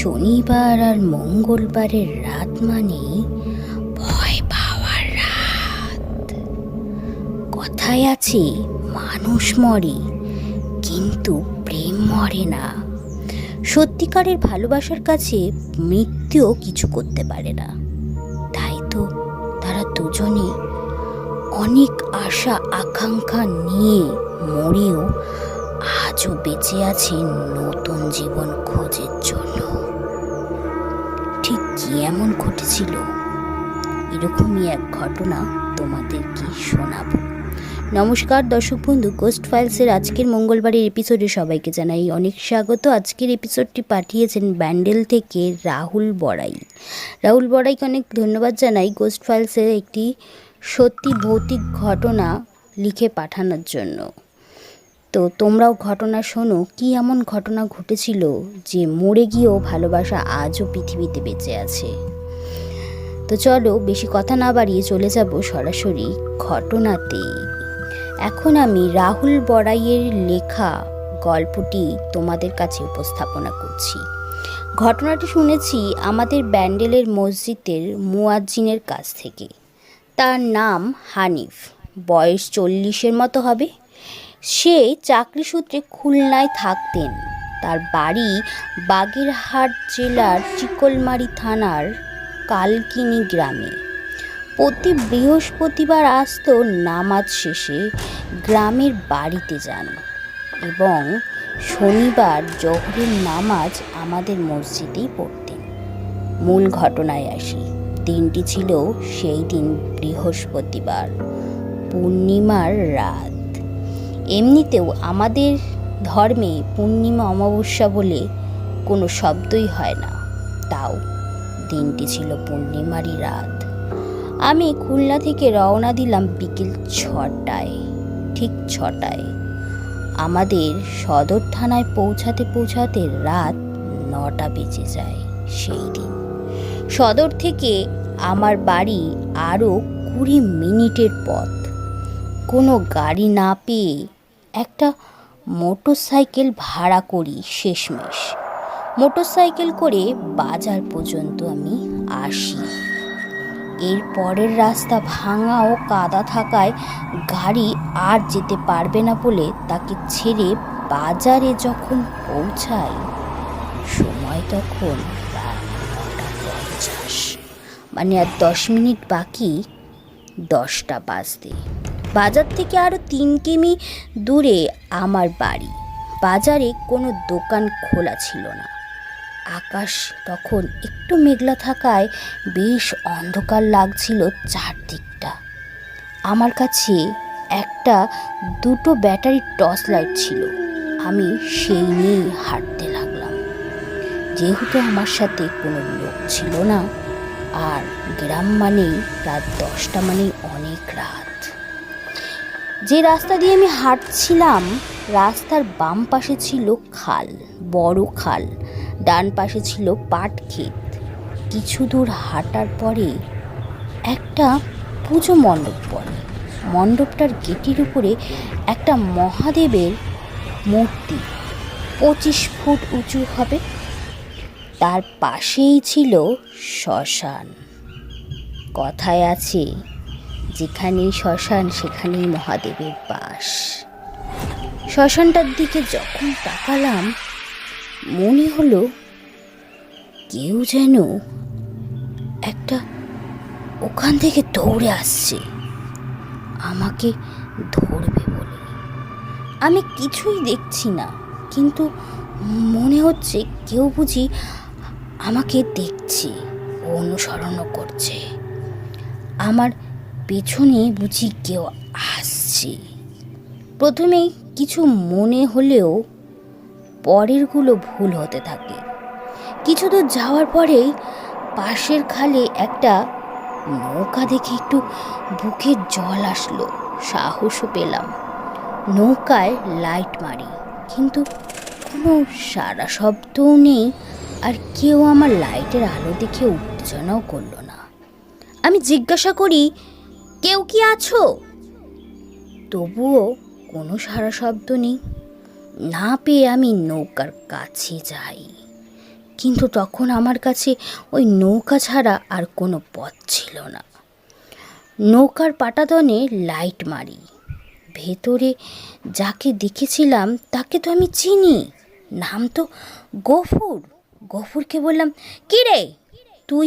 শনিবার আর মঙ্গলবারের রাত মানেই ভয় পাওয়ার রাত। কথায় আছে মানুষ মরে কিন্তু প্রেম মরে না। সত্যিকারের ভালোবাসার কাছে মৃত্যুও কিছু করতে পারে না। তাই তো তারা দুজনে অনেক আশা আকাঙ্ক্ষা নিয়ে মরেও আজও বেঁচে আছে নতুন জীবন খোঁজের জন্য। ঠিক কি এমন ঘটেছিল, এরকমই এক ঘটনা তোমাদেরকে শোনাবো। নমস্কার দর্শক বন্ধু, গোস্ট ফাইলসের আজকের মঙ্গলবারের এপিসোডে সবাইকে জানাই অনেক স্বাগত। আজকের এপিসোডটি পাঠিয়েছেন ব্যান্ডেল থেকে রাহুল বড়াই। রাহুল বড়াইকে অনেক ধন্যবাদ জানাই গোস্ট ফাইলসের একটি সত্যি ভৌতিক ঘটনা লিখে পাঠানোর জন্য। তো তোমরাও ঘটনা শোনো, কি এমন ঘটনা ঘটেছিল যে মরে গিয়েও ভালোবাসা আজও পৃথিবীতে বেঁচে আছে। তো চলো বেশি কথা না বাড়িয়ে চলে যাব সরাসরি ঘটনাতে। এখন আমি রাহুল বড়াইয়ের লেখা গল্পটি তোমাদের কাছে উপস্থাপনা করছি। ঘটনাটি শুনেছি আমাদের ব্যান্ডেলের মসজিদের মুয়াজ্জিনের কাছ থেকে। তার নাম হানিফ, বয়স 40-এর মতো হবে। সে চাকরি সূত্রে খুলনায় থাকতেন। তার বাড়ি বাগেরহাট জেলার চিকলমারি থানার কালকিনি গ্রামে। প্রতি বৃহস্পতিবার আসত নামাজ শেষে গ্রামের বাড়িতে যান এবং শনিবার জোহরের নামাজ আমাদের মসজিদেই পড়তেন। মূল ঘটনায় আসি। দিনটি ছিল সেই দিন বৃহস্পতিবার, পূর্ণিমার রাত। এমনিতেও আমাদের ধর্মে পূর্ণিমা অমাবস্যা বলে কোনো শব্দই হয় না, তাও দিনটি ছিল পূর্ণিমারই রাত। আমি খুলনা থেকে রওনা দিলাম বিকেল 6টায়, ঠিক 6টায়। আমাদের সদর থানায় পৌঁছাতে রাত 9টা বেজে যায়। সেই দিন সদর থেকে আমার বাড়ি আরও 20 মিনিটের পথ। কোনো গাড়ি না পেয়ে একটা মোটরসাইকেল ভাড়া করি। শেষমেশ মোটরসাইকেল করে বাজার পর্যন্ত আমি আসি। এর পরের রাস্তা ভাঙা ও কাদা থাকায় গাড়ি আর যেতে পারবে না বলে তাকে ছেড়ে বাজারে যখন পৌঁছাই সময় তখন রাত 9:50, মানে আর 10 মিনিট বাকি 10টা বাজতে। বাজার থেকে আরও 3 কিমি দূরে আমার বাড়ি। বাজারে কোনো দোকান খোলা ছিল না। আকাশ তখন একটু মেঘলা থাকায় বেশ অন্ধকার লাগছিল চারদিকটা। আমার কাছে একটা 2টো ব্যাটারি টর্চ লাইট ছিল। আমি সেই নিয়েই হাঁটতে লাগলাম। যেহেতু আমার সাথে কোনো লোক ছিল না, আর গ্রাম মানেই রাত 10টা মানেই অনেক রাত। যে রাস্তা দিয়ে আমি হাঁটছিলাম, রাস্তার বাম পাশে ছিল খাল, বড় খাল। ডান পাশে ছিল পাট ক্ষেত। কিছু দূর হাঁটার পরে একটা পুজো মণ্ডপ পড়ে। মণ্ডপটার গেটের উপরে একটা মহাদেবের মূর্তি 25 ফুট উঁচু হবে। তার পাশেই ছিল শ্মশান। কথায় আছে যেখানেই শ্মশান সেখানেই মহাদেবের বাস। শ্মশানটার দিকে যখন তাকালাম মনে হলো কেউ যেন একটা ওখান থেকে দৌড়ে আসছে আমাকে ধরবে বলে। আমি কিছুই দেখছি না, কিন্তু মনে হচ্ছে কেউ বুঝি আমাকে দেখছে, অনুসরণও করছে। আমার পেছনে বুঝি কেউ আসছে। প্রথমেই কিছু মনে হলেও পরেরগুলো ভুল হতে থাকে। কিছু দূর যাওয়ার পরেই পাশের খালে একটা নৌকা দেখে একটু বুকে জল আসলো, সাহসও পেলাম। নৌকায় লাইট মারি, কিন্তু কোনো সারা শব্দও নেই, আর কেউ আমার লাইটের আলো দেখে উত্তেজনাও করলো না। আমি জিজ্ঞাসা করি, কেউ কি আছো? তবুও কোনো সারা শব্দ নেই। না পেয়ে আমি নৌকার কাছে যাই। কিন্তু তখন আমার কাছে ওই নৌকা ছাড়া আর কোনো পথ ছিল না। নৌকার পাটাতনে লাইট মারি। ভেতরে যাকে দেখেছিলাম তাকে তো আমি চিনি, নাম তো গফুর। গফুরকে বললাম, কী রে, তুই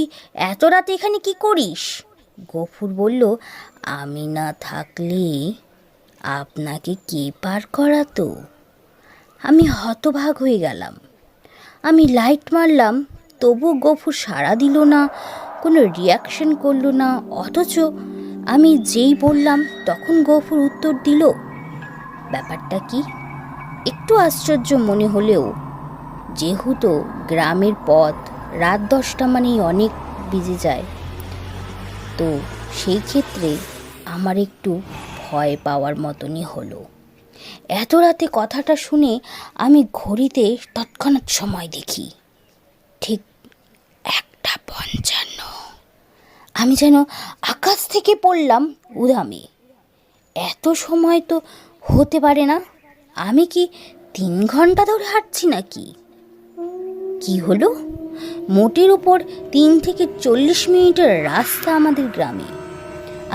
এত রাতে এখানে কি করিস? গফুর বলল, আমি না থাকলে আপনাকে কে পার করাতো? আমি হতবাক হয়ে গেলাম। আমি লাইট মারলাম, তবু গফুর সাড়া দিল না, কোনো রিয়াকশন করলো না। অথচ আমি যেই বললাম তখন গফুর উত্তর দিল। ব্যাপারটা কি একটু আশ্চর্য মনে হলেও, যেহেতু গ্রামের পথ রাত 10টা মানেই অনেক বেজে যায়, তো সেই ক্ষেত্রে আমার একটু ভয় পাওয়ার মতনই হলো। এত রাতে কথাটা শুনে আমি ঘড়িতে তৎক্ষণাৎ সময় দেখি, ঠিক 1:55। আমি যেন আকাশ থেকে পড়লাম উধামে। এত সময় তো হতে পারে না, আমি কি 3 ঘন্টা ধরে হাঁটছি নাকি? কি হলো, মোটের উপর 3 থেকে 40 মিনিটের রাস্তা আমাদের গ্রামে।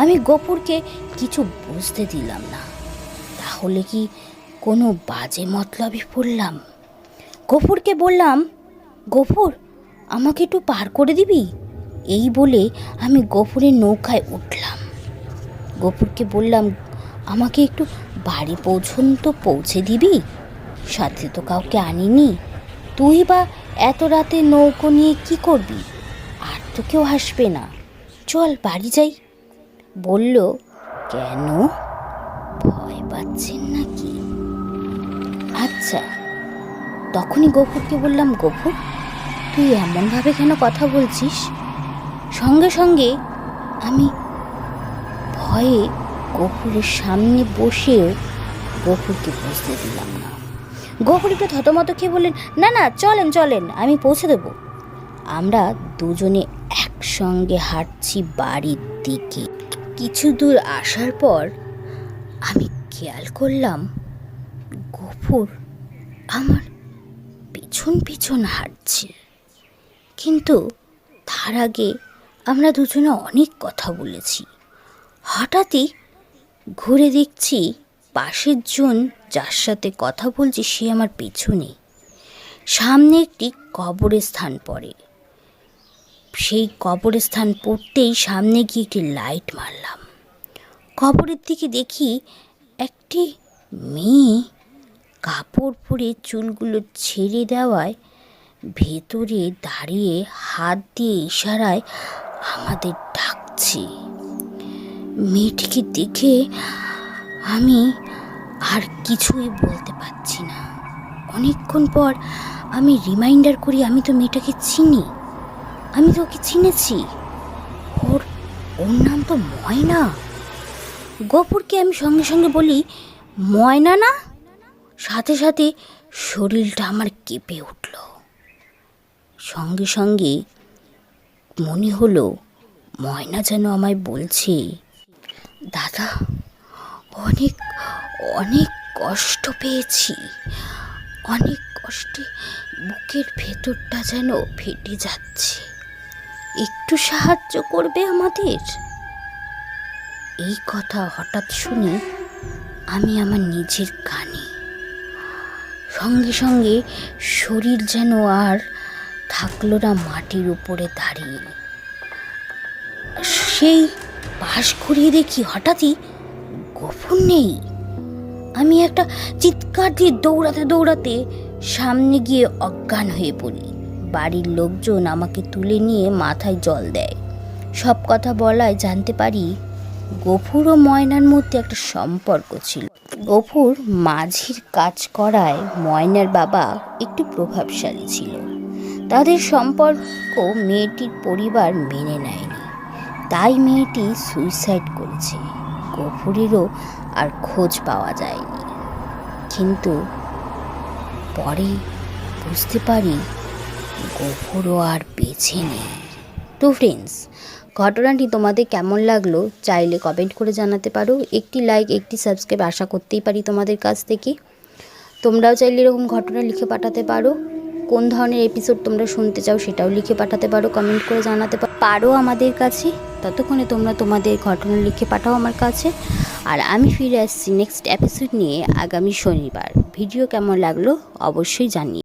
আমি গফুরকে কিছু বুঝতে দিলাম না। তাহলে কি কোনো বাজে মতলবে পড়লাম? গফুরকে বললাম, গফুর, আমাকে একটু পার করে দিবি? এই বলে আমি গফুরের নৌকায় উঠলাম। গফুরকে বললাম, আমাকে একটু বাড়ি পর্যন্ত পৌঁছে দিবি? সাথে তো কাউকে আনিনি, তুই বা এত রাতে নৌকো নিয়ে কি করবি? আর তো কেউ আসবে না, চল বাড়ি যাই। বলল, কেন, ভয় পাচ্ছেন নাকি? আচ্ছা। তখনই গফুরকে বললাম, গফুর, তুই এমনভাবে কেন কথা বলছিস? সঙ্গে সঙ্গে আমি ভয়ে গফুরের সামনে বসেও গফুরকে বুঝতে দিলাম না। গফুর একটু থতমত খেয়ে বললেন, না না, চলেন চলেন, আমি পৌঁছে দেব। আমরা দুজনে একসঙ্গে হাঁটছি বাড়ির দিকে। কিছু দূর আসার পর আমি খেয়াল করলাম গফুর আমার পিছন পিছন হাঁটছে। কিন্তু তার আগে আমরা দুজনে অনেক কথা বলেছি। হঠাৎই ঘুরে দেখছি পাশের জন যার সাথে কথা বলছি সে আমার পেছনে। সামনে একটি কবরস্থান পড়ে। সেই কবরস্থান পড়তেই সামনে গিয়ে একটি লাইট মারলাম। কবরের দিকে দেখি একটি মেয়ে কাপড় পরে চুলগুলো ছেড়ে দেওয়ায় ভেতরে দাঁড়িয়ে হাত দিয়ে ইশারায় আমাদের ডাকছে। মেয়েটিকে দেখে আমি আর কিছুই বলতে পারছি না। অনেকক্ষণ পর আমি রিমাইন্ডার করি, আমি তো মেয়েটাকে চিনি, আমি তো ওকে চিনেছি, ওর নাম তো ময়না। গফুরকে আমি সঙ্গে সঙ্গে বলি, ময়না না? সাথে সাথে শরীরটা আমার কেঁপে উঠল। সঙ্গে সঙ্গে মনে হলো ময়না যেন আমায় বলছে, দাদা, অনেক অনেক কষ্ট পেয়েছি, অনেক কষ্টে বুকের ভেতরটা যেন ফেটে যাচ্ছে, একটু সাহায্য করবে আমাদের? এই কথা হঠাৎ শুনে আমি আমার নিজের কানে, সঙ্গে সঙ্গে শরীর যেন আর থাকলো না মাটির উপরে দাঁড়িয়ে। সেই পাশ ঘুরিয়ে দেখি হঠাৎই গফুর নেই। আমি একটা চিৎকার দিয়ে দৌড়াতে দৌড়াতে সামনে গিয়ে অজ্ঞান হয়ে পড়ি। বাড়ির লোকজন আমাকে তুলে নিয়ে মাথায় জল দেয়। সব কথা বলায় জানতে পারি গফুর ও ময়নার মধ্যে একটা সম্পর্ক ছিল। গফুর মাঝির কাজ করায় ময়নার বাবা একটু প্রভাবশালী ছিল। তাদের সম্পর্ক মেয়েটির পরিবার মেনে নেয়নি, তাই মেয়েটি সুইসাইড করেছে। গফুরেরও আর খোঁজ পাওয়া যায়নি। কিন্তু পরে বুঝতে পারি গফুরও আর বেঁচে নেই। তো ফ্রেন্ডস, ঘটনাটি তোমাদের কেমন লাগলো চাইলে কমেন্ট করে জানাতে পারো। একটি লাইক, একটি সাবস্ক্রাইব আশা করতেই পারি তোমাদের কাছ থেকে। তোমরাও চাইলে এরকম ঘটনা লিখে পাঠাতে পারো। কোন ধরনের এপিসোড তোমরা শুনতে চাও সেটাও লিখে পাঠাতে পারো, কমেন্ট করে জানাতে পারো আমাদের কাছে। ততক্ষণে তোমরা তোমাদের ঘটনা লিখে পাঠাও আমার কাছে। আর আমি ফিরে আসছি নেক্সট এপিসোড নিয়ে আগামী শনিবার। ভিডিও কেমন লাগলো অবশ্যই জানিয়ে।